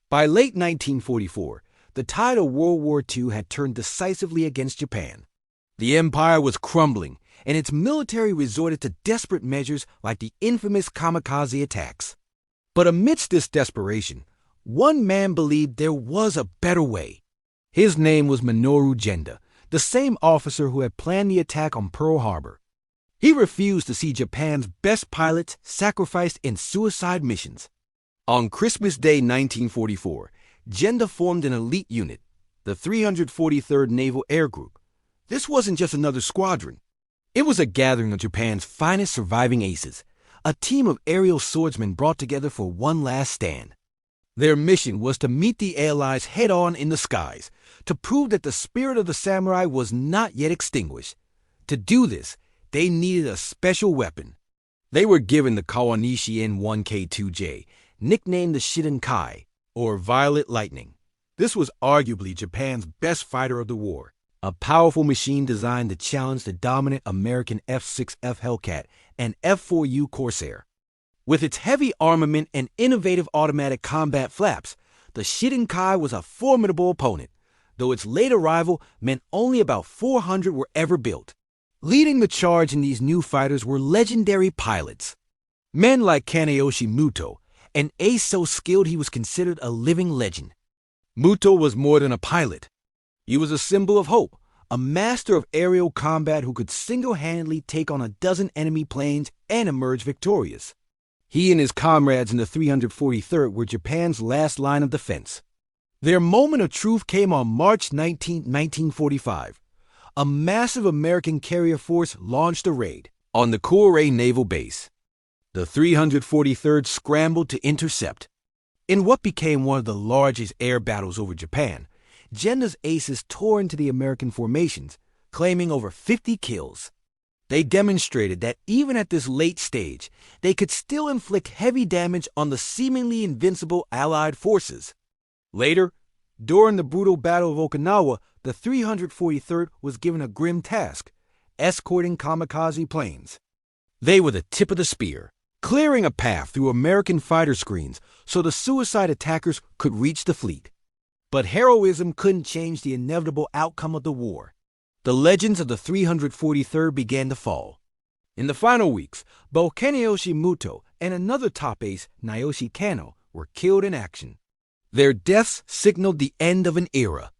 By late 1944, the tide of World War II had turned decisively against Japan. The empire was crumbling, and its military resorted to desperate measures like the infamous Kamikaze attacks. But amidst this desperation, one man believed there was a better way. His name was Minoru Genda, the same officer who had planned the attack on Pearl Harbor. He refused to see Japan's best pilots sacrificed in suicide missions. On Christmas Day 1944, Genda formed an elite unit, the 343rd Naval Air Group. This wasn't just another squadron. It was a gathering of Japan's finest surviving aces, a team of aerial swordsmen brought together for one last stand. Their mission was to meet the Allies head-on in the skies, to prove that the spirit of the samurai was not yet extinguished. To do this, they needed a special weapon. They were given the Kaneoshim Muto, nicknamed the Shiden Kai, or Violet Lightning. This was arguably Japan's best fighter of the war, a powerful machine designed to challenge the dominant American F-6F Hellcat and F-4U Corsair. With its heavy armament and innovative automatic combat flaps, the Shiden Kai was a formidable opponent, though its late arrival meant only about 400 were ever built. Leading the charge in these new fighters were legendary pilots. Men like Kaneoshim Muto, an ace so skilled he was considered a living legend. Muto was more than a pilot. He was a symbol of hope, a master of aerial combat who could single-handedly take on a dozen enemy planes and emerge victorious. He and his comrades in the 343rd were Japan's last line of defense. Their moment of truth came on March 19, 1945. A massive American carrier force launched a raid on the Kure Naval Base. The 343rd scrambled to intercept. In what became one of the largest air battles over Japan, Genda's aces tore into the American formations, claiming over 50 kills. They demonstrated that even at this late stage, they could still inflict heavy damage on the seemingly invincible Allied forces. Later, during the brutal Battle of Okinawa, the 343rd was given a grim task, escorting kamikaze planes. They were the tip of the spear, clearing a path through American fighter screens so the suicide attackers could reach the fleet. But heroism couldn't change the inevitable outcome of the war. The legends of the 343rd began to fall. In the final weeks, both Kaneoshim Muto and another top ace, Naoshi Kano, were killed in action. Their deaths signaled the end of an era.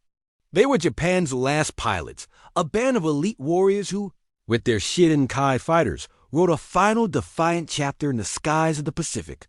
They were Japan's last pilots, a band of elite warriors who, with their Shiden Kai fighters, wrote a final defiant chapter in the skies of the Pacific.